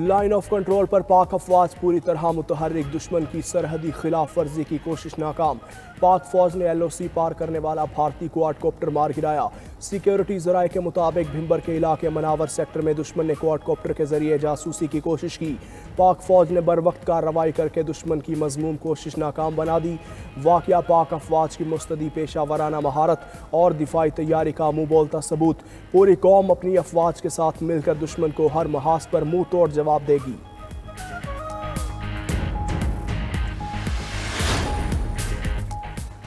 Line of control पर पाक अफवाज पूरी तरह मुतहर्रिक, दुश्मन की सरहदी खिलाफ वर्जी की कोशिश नाकाम। पाक फौज ने LOC पार करने वाला भारतीय क्वाडकॉप्टर मार गिराया। सिक्योरिटी जराये के मुताबिक भिंबर के इलाके मनावर सेक्टर में दुश्मन ने क्वाडकॉप्टर के जरिए जासूसी की कोशिश की। पाक फौज ने बर वक्त कार्रवाई करके दुश्मन की मजमूम कोशिश नाकाम बना दी। वाकया पाक अफवाज की मुस्तदी पेशा वराना महारत और दिफाई तैयारी का मुँह बोलता सबूत। पूरी कौम अपनी अफवाज के साथ मिलकर दुश्मन को हर महाज पर मुंह तोड़ जवाब देगी।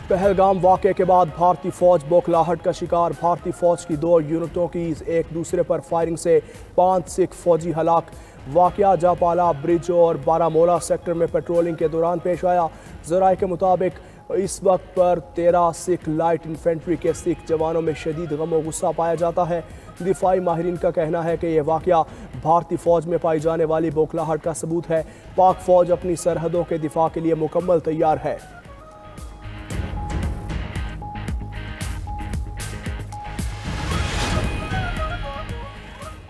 पहलगाम वाक़े के बाद भारतीय फौज बौखलाहट का शिकार। भारतीय फौज की 2 यूनिटों की एक दूसरे पर फायरिंग से 5 सिख फौजी हलाक। वाक़या जापाला ब्रिज और बारामूला सेक्टर में पेट्रोलिंग के दौरान पेश आया। ज़राए के मुताबिक इस वक्त पर 13 सिख लाइट इन्फेंट्री के सिख जवानों में शदीद गम गुस्सा पाया जाता है। दिफाई माहिरीन का कहना है कि यह वाक़या भारतीय फ़ौज में पाई जाने वाली बौखलाहट का सबूत है। पाक फ़ौज अपनी सरहदों के दिफा के लिए मुकम्मल तैयार है।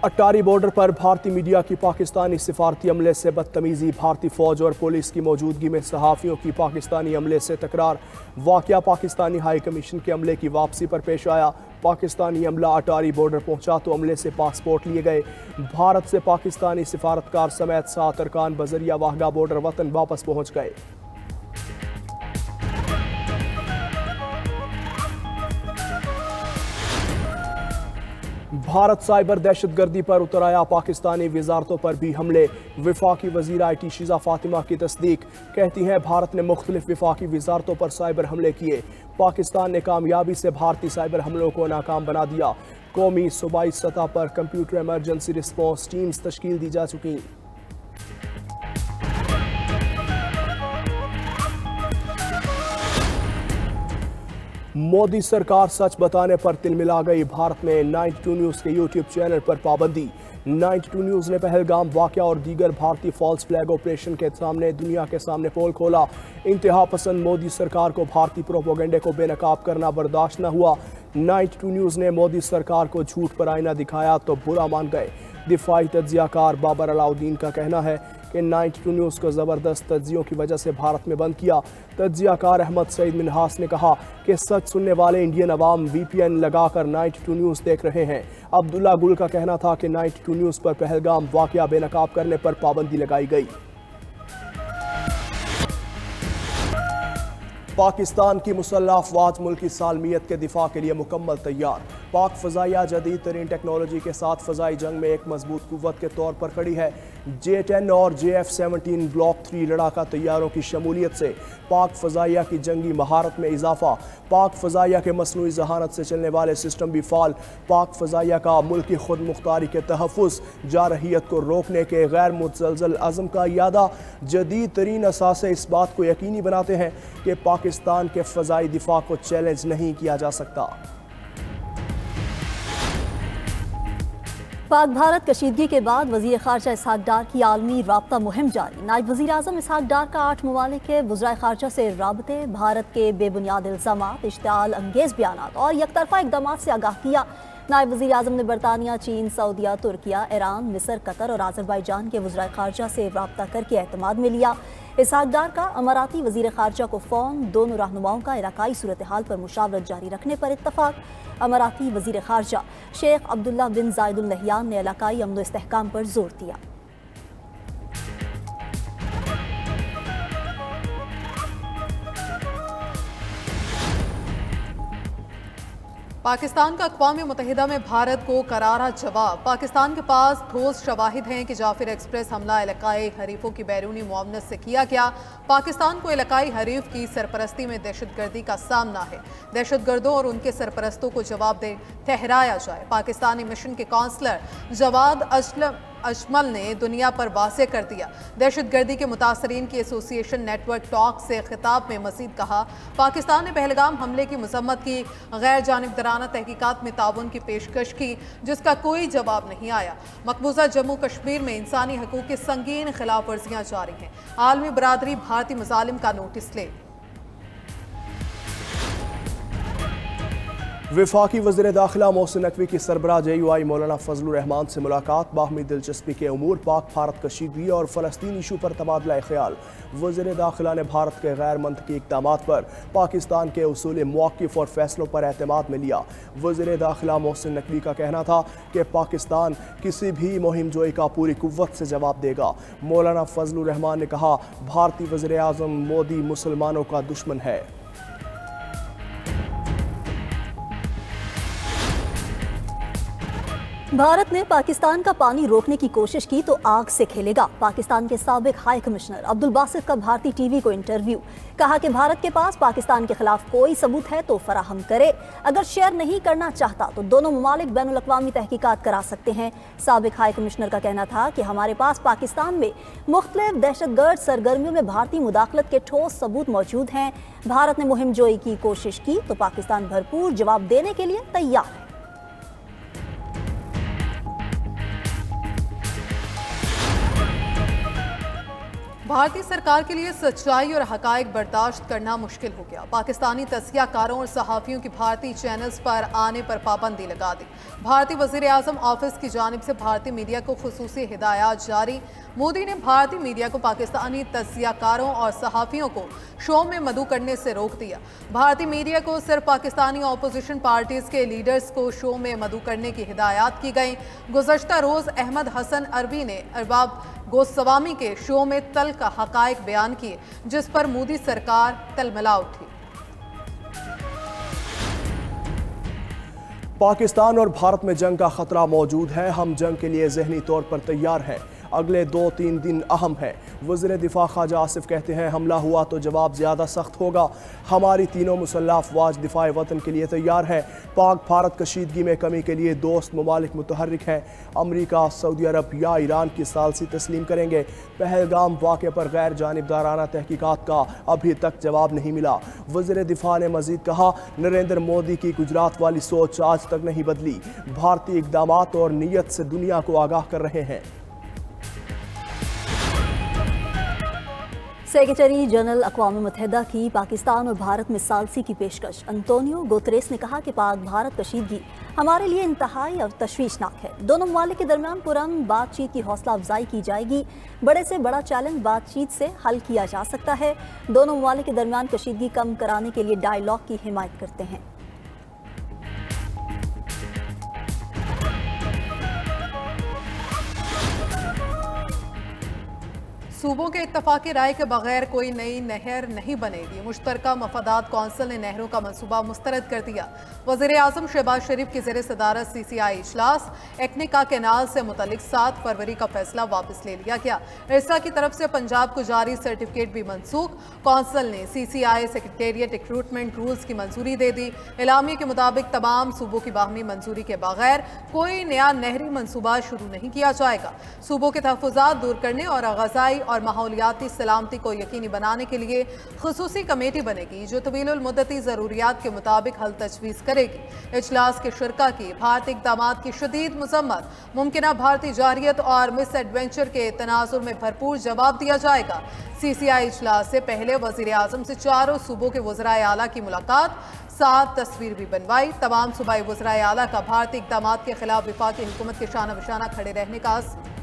अटारी बॉर्डर पर भारतीय मीडिया की पाकिस्तानी सिफारती अमले से बदतमीजी। भारतीय फौज और पुलिस की मौजूदगी में सहाफ़ियों की पाकिस्तानी अमले से तकरार। वाक़या पाकिस्तानी हाई कमीशन के अमले की वापसी पर पेश आया। पाकिस्तानी अमला अटारी बॉर्डर पहुंचा तो अमले से पासपोर्ट लिए गए। भारत से पाकिस्तानी सिफारतकार समेत 7 अरकान बजरिया वाहगा बॉर्डर वतन वापस पहुँच गए। भारत साइबर दहशतगर्दी पर उतर आया। पाकिस्तानी वजारतों पर भी हमले। वफाकी वज़ीर IT शीज़ा फातिमा की तस्दीक। कहती हैं भारत ने मुख्तलिफ वफाकी वजारतों पर साइबर हमले किए। पाकिस्तान ने कामयाबी से भारतीय साइबर हमलों को नाकाम बना दिया। कौमी सूबाई सतह पर कंप्यूटर एमरजेंसी रिस्पॉन्स टीम्स तश्कील दी जा चुकी। मोदी सरकार सच बताने पर तिलमिला गई। भारत में 92 न्यूज़ के YouTube चैनल पर पाबंदी। 92 न्यूज़ ने पहलगाम वाक़या और दीगर भारतीय फॉल्स फ्लैग ऑपरेशन के सामने दुनिया के सामने पोल खोला। इंतहा पसंद मोदी सरकार को भारतीय प्रोपोगंडे को बेनकाब करना बर्दाश्त न हुआ। 92 न्यूज़ ने मोदी सरकार को झूठ पर आईना दिखाया तो बुरा मान गए। दिफाई तज्जियाकार बाबर अलाउद्दीन का कहना है कि 92 न्यूज़ को ज़बरदस्त तज्जियों की वजह से भारत में बंद किया। तज्जियाकार अहमद सईद मिन्हास ने कहा कि सच सुनने वाले इंडियन अवाम VPN लगाकर 92 न्यूज़ देख रहे हैं। अब्दुल्ला गुल का कहना था कि 92 न्यूज़ पर पहलगाम वाक़या बेनकाब करने पर पाबंदी लगाई गई। पाकिस्तान की मुसल्लह अफवाज मुल्क की सालमियत के दिफा के लिए मुकम्मल तैयार। पाक फ़ज़ाइया जदीद तरीन टेक्नोलॉजी के साथ फ़ज़ाई जंग में एक मजबूत कुव्वत के तौर पर खड़ी है। J-10 और JF-17 ब्लॉक 3 लड़ाका तैयारों की शमूलियत से पाक फ़ज़ाइया की जंगी महारत में इजाफा। पाक फ़ज़ाइया के मसनूई जहानत से चलने वाले सिस्टम भी फाल। पाक फ़ज़ाइया का मुल्की खुद मुख्तारी के तहफ़्फ़ुज़, जारहियत को रोकने के गैर मुतज़लज़ल अज़म का इयादा। जदीद तरीन असासे इस बात को यकीनी बनाते हैं कि पाकिस्तान के फ़ज़ाई दिफा को चैलेंज नहीं किया जा सकता। पाक भारत कशीदगी के बाद वज़ीर ख़ारजा इसहाक़ डार की आलमी राब्ता मुहिम जारी। नायब वज़ीर आज़म इसहाक़ डार का 8 ममालिक के वज़राए ख़ारजा से राबते, भारत के बेबुनियाद इल्ज़ामात, इश्तिआल अंगेज़ बयानात और यकतरफ़ा इक़दामात से आगाह किया। नायब वज़ीर आज़म ने बरतानिया, चीन, सऊदीया, तुर्किया, ईरान, मिस्र, कतर और आज़रबाईजान के वज़राए ख़ारजा से राब्ता करके एतमाद में लिया। इसहाक़ डार का अमाराती वज़ीर ख़ारजा को फ़ोन, दोनों रहनुमाओं का इलाकाई सूरत हाल पर मुशावरत जारी रखने पर इत्तफ़ाक़। अमाराती वज़ीर ख़ारजा शेख अब्दुल्ला बिन ज़ायद अल नहयान ने इलाकाई अमन व इस्तेहकाम पर जोर दिया। पाकिस्तान का अक़वाम मुत्तहिदा में भारत को करारा जवाब। पाकिस्तान के पास ठोस शवाहिद हैं कि जाफिर एक्सप्रेस हमला इलाकाई हरीफों की बैरूनी मुआवनत से किया गया। पाकिस्तान को इलाकाई हरीफ की सरपरस्ती में दहशतगर्दी का सामना है। दहशतगर्दों और उनके सरपरस्तों को जवाबदेह ठहराया जाए। पाकिस्तानी मिशन के काउंसलर जवाद अजमल ने दुनिया पर वाज़ेह कर दिया। दहशतगर्दी के मुतासरीन की एसोसिएशन नेटवर्क टॉक से खिताब में मज़ीद कहा, पाकिस्तान ने पहलगाम हमले की मजम्मत की, गैर जानिबदाराना तहकीकात में ताउन की पेशकश की, जिसका कोई जवाब नहीं आया। मकबूजा जम्मू कश्मीर में इंसानी हकूक़ की संगीन खिलाफ वर्जियाँ जारी हैं। आलमी बरादरी भारतीय मज़ालिम का नोटिस ले। वफाकी वज़ीर दाखिला मोहसिन नकवी की सरबराह JUI मौलाना फजलुर रहमान से मुलाकात। बाहमी दिलचस्पी के उमूर, पाक भारत कशीदगी और फ़लस्तीन इशू पर तबादला ख्याल। वज़ीर दाखिला ने भारत के गैर मंतकी इक़दामात पर पाकिस्तान के उसूल मौक़िफ़ और फैसलों पर एतमाद में लिया। वज़ीर दाखिला मोहसिन नकवी का कहना था कि पाकिस्तान किसी भी मुहिम जोई का पूरी कुव्वत से जवाब देगा। मौलाना फजलुर रहमान ने कहा, भारतीय वज़ीर आज़म मोदी मुसलमानों का दुश्मन है। भारत ने पाकिस्तान का पानी रोकने की कोशिश की तो आग से खेलेगा। पाकिस्तान के साबिक हाई कमिश्नर अब्दुल बासित का भारतीय टीवी को इंटरव्यू। कहा कि भारत के पास पाकिस्तान के खिलाफ कोई सबूत है तो फराहम करे। अगर शेयर नहीं करना चाहता तो दोनों ममालिक बैनुल अक़वामी तहकीकात करा सकते हैं। साबिक हाई कमिश्नर का कहना था कि हमारे पास पाकिस्तान में मुख्तलिफ दहशतगर्द सरगर्मियों में भारतीय मुदाखलत के ठोस सबूत मौजूद हैं। भारत ने मुहिम जोई की कोशिश की तो पाकिस्तान भरपूर जवाब देने के लिए तैयार है। भारतीय सरकार के लिए सच्चाई और हकायक बर्दाश्त करना मुश्किल हो गया। पाकिस्तानी तस्कियाकारों और सहाफ़ियों की भारतीय चैनल्स पर आने पर पाबंदी लगा दी। भारतीय वज़ीर आज़म ऑफिस की जानिब से भारतीय मीडिया को खुसूसी हिदायत जारी। मोदी ने भारतीय मीडिया को पाकिस्तानी तस्कियाकारों और सहाफ़ियों को शो में मदऊ करने से रोक दिया। भारतीय मीडिया को सिर्फ पाकिस्तानी अपोजिशन पार्टीज़ के लीडर्स को शो में मदऊ करने की हिदायत की गई। गुज़श्ता रोज़ अहमद हसन अरबी ने अरबाब गोस्वामी के शो में तल का हकायक बयान किए, जिस पर मोदी सरकार तलमला उठी। पाकिस्तान और भारत में जंग का खतरा मौजूद है। हम जंग के लिए ज़हनी तौर पर तैयार हैं। अगले 2-3 दिन अहम है। वज़ीर दिफा ख्वाजा आसिफ कहते हैं, हमला हुआ तो जवाब ज़्यादा सख्त होगा। हमारी तीनों मुसल्लह अफ़वाज दिफाए वतन के लिए तैयार हैं। पाक भारत कशीदगी में कमी के लिए दोस्त ममालिक मुतहर्रिक हैं। अमरीका, सऊदी अरब या ईरान की सालसी तस्लीम करेंगे। पहलगाम वाक़े पर गैर जानिबदाराना तहकीकात का अभी तक जवाब नहीं मिला। वज़ीर दिफा ने मज़ीद कहा, नरेंद्र मोदी की गुजरात वाली सोच आज तक नहीं बदली। भारतीय इक़दामात और नीयत से दुनिया को आगाह कर रहे हैं। सेक्रेटरी जनरल अक़वाम मुत्तहिदा की पाकिस्तान और भारत में सालसी की पेशकश। अंतोनियो गुतेरेस ने कहा कि पाक भारत कशीदगी हमारे लिए इंतहाई और तशवीशनाक है। दोनों ममालिक के दरमियान पुरअमन बातचीत की हौसला अफजाई की जाएगी। बड़े से बड़ा चैलेंज बातचीत से हल किया जा सकता है। दोनों ममालिक के दरमियान कशीदगी कम कराने के लिए डायलॉग की हिमायत करते हैं। सूबों के इत्तफाक़ी राय के बगैर कोई नई नहर नहीं बनेगी। मुश्तरका मफादात कौंसिल ने नहरों का मनसूबा मुस्तरद कर दिया। वज़ीर आज़म शहबाज शरीफ की ज़ेर सदारत CCI इजलास। एक्निका केनाल से मुतल्लिक 7 फरवरी का फैसला वापस ले लिया गया। इरसा की तरफ से पंजाब को जारी सर्टिफिकेट भी मनसूख। कौंसिल ने CCI सेक्रेटेरिएट रिक्रूटमेंट रूल्स की मंजूरी दे दी। एलामिया के मुताबिक तमाम सूबों की बाहमी मंजूरी के बगैर कोई नया नहरी मनसूबा शुरू नहीं किया जाएगा। सूबों के तहफ़्फ़ुज़ात दूर करने और ग़ज़ाई और माहौलियाती सलामती को यकीनी बनाने के लिए खुसूसी कमेटी बनेगी, जो तवीलुल मुद्दती ज़रूरियात के मुताबिक हल तजवीज़ करेगी। इजलास के शुरका की भारतीय इक़दामात की शदीद मज़म्मत। मुमकिना भारतीय जारियत और मिस एडवेंचर के तनाजुर में भरपूर जवाब दिया जाएगा। CCI इजलास से पहले वज़ीर आज़म से चारों सूबों के वज़राए आला की मुलाकात। 7 तस्वीर भी बनवाई। तमाम सूबाई वज़राए आला का भारतीय इक़दामात के खिलाफ वफाकी हुकूमत के शाना बशाना खड़े रहने का आज़म।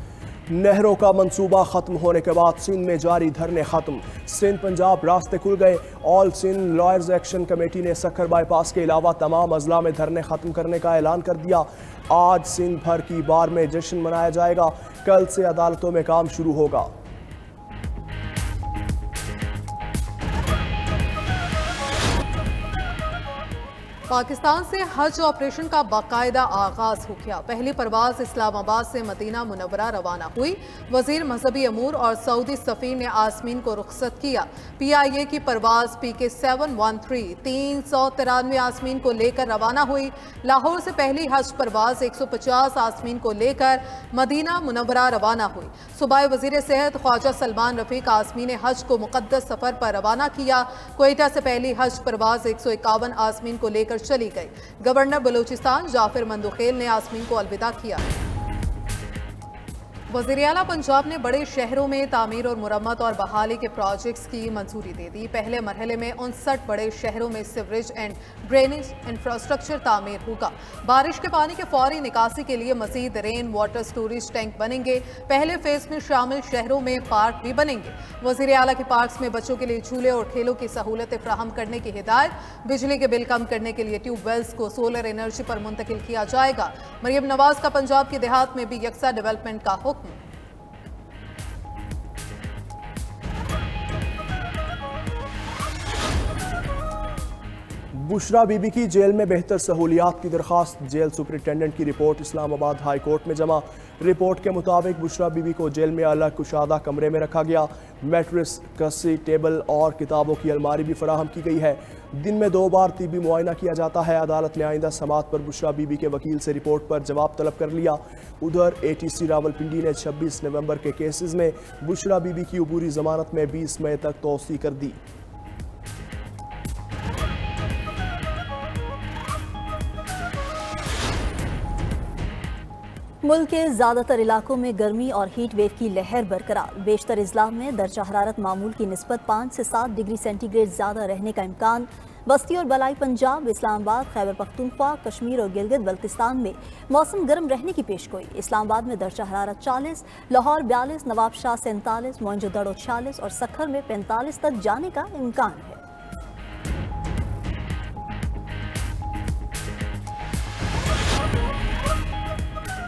नहरों का मंसूबा खत्म होने के बाद सिंध में जारी धरने खत्म। सिंध पंजाब रास्ते खुल गए। All Sindh lawyers action committee ने सक्खर बाईपास के अलावा तमाम अजला में धरने खत्म करने का ऐलान कर दिया। आज सिंध भर की बार में जश्न मनाया जाएगा। कल से अदालतों में काम शुरू होगा। पाकिस्तान से हज ऑपरेशन का बाकायदा आगाज हो गया। पहली परवाज इस्लामाबाद से मदीना मुनव्वरा रवाना हुई। वजीर मजहबी अमूर और सऊदी सफ़ीर ने आसमीन को रुखसत किया। PIA की परवाज PK 713 393 आसमीन को लेकर रवाना हुई। लाहौर से पहली हज परवाज 150 आसमीन को लेकर मदीना मुनव्वरा रवाना हुई। सूबाई वजीर सेहत ख्वाजा सलमान रफीक आसमीन हज को मुक़द्दस सफ़र पर रवाना किया। क्वेटा से पहली हज परवाज 151 आसमीन को लेकर चली गई। गवर्नर बलूचिस्तान जाफिर मंदुखेल ने आसमीन को अलविदा किया। वज़ीर-ए-आला पंजाब ने बड़े शहरों में तामीर और मुरम्मत और बहाली के प्रोजेक्ट्स की मंजूरी दे दी। पहले मरहले में 59 बड़े शहरों में सीवरेज एंड ड्रेनेज इंफ्रास्ट्रक्चर तामीर होगा। बारिश के पानी के फौरी निकासी के लिए मजीद रेन वाटर स्टोरेज टैंक बनेंगे। पहले फेज में शामिल शहरों में पार्क भी बनेंगे। वज़ीर-ए-आला के पार्क्स में बच्चों के लिए झूले और खेलों की सहूलतें फराहम करने की हिदायत। बिजली के बिल कम करने के लिए ट्यूबवेल्स को सोलर एनर्जी पर मुंतकिल किया जाएगा। मरियम नवाज का पंजाब के देहात में भी यकसा डेवलपमेंट का हुक्म। बुशरा बीबी की जेल में बेहतर सहूलियात की दरखास्त। जेल सुपरिटेंडेंट की रिपोर्ट इस्लामाबाद हाई कोर्ट में जमा। रिपोर्ट के मुताबिक बुशरा बीबी को जेल में अलग कुशादा कमरे में रखा गया। मैट्रेस, कस्सी, टेबल और किताबों की अलमारी भी फराहम की गई है। दिन में 2 बार तिब्बी मुआयना किया जाता है। अदालत ने आइंदा समात पर बुशरा बीबी के वकील से रिपोर्ट पर जवाब तलब कर लिया। उधर ATC रावलपिंडी ने 26 नवंबर के केसेस में बुशरा बीबी की अबूरी जमानत में 20 मई तक तोसी कर दी। मुल्क के ज़्यादातर इलाकों में गर्मी और हीट वेव की लहर बरकरार। बेशतर अजला में दर्जा हरारत मामूल की निस्बत 5 से 7 डिग्री सेंटीग्रेड ज़्यादा रहने का इम्कान। बस्ती और बलाई पंजाब, इस्लामाबाद, खैबर पख्तूनख्वा, कश्मीर और गिलगित बल्तिस्तान में मौसम गर्म रहने की पेशगोई। इस्लामाबाद में दर्जा हरारत 40, लाहौर 42, नवाबशाह 47, मोइंजोदड़ो 46 और सखर में 45 तक जाने का इम्कान है।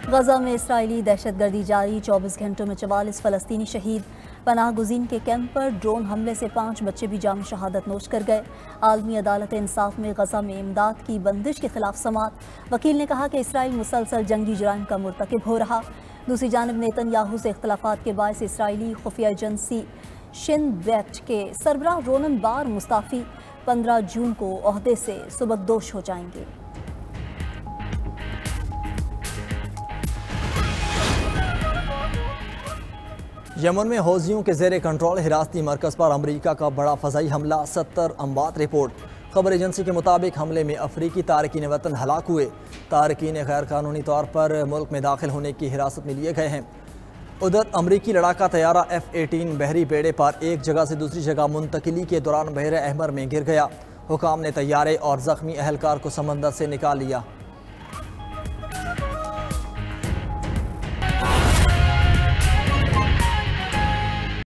गजा में इसराइली दहशतगर्दी जारी। 24 घंटों में 44 फलस्तीनी शहीद। पनाह गुज़ीन के कैंप पर ड्रोन हमले से 5 बच्चे भी जाम शहादत नोश कर गए। आलमी अदालत इंसाफ में गजा में इमदाद की बंदिश के खिलाफ समात। वकील ने कहा कि इसराइल मुसलसल जंगी जुराइम का मुर्तकिब हो रहा। दूसरी जानब नेतन्याहू से इख्तलाफात के बायस इसराइली खुफिया एजेंसी शिन बेट के सरबराह रोनन बार मुस्ताफ़ी 15 जून को ओहदे से सुबकदोश हो जाएंगे। यमन में हौजियों के जेर कंट्रोल हिरासती मरकज़ पर अमरीका का बड़ा फ़ज़ाई हमला। 70 अमवात रिपोर्ट। खबर एजेंसी के मुताबिक हमले में अफ्रीकी तारकीन वतन हलाक हुए। तारकीन गैर कानूनी तौर पर मुल्क में दाखिल होने की हिरासत में लिए गए हैं। उधर अमरीकी लड़ाका तैयारा F-18 बहरी बेड़े पर एक जगह से दूसरी जगह मुंतकिली के दौरान बहर अहमर में गिर गया। हुकाम ने तैयारे और ज़ख्मी अहलकार को समंदर से निकाल लिया।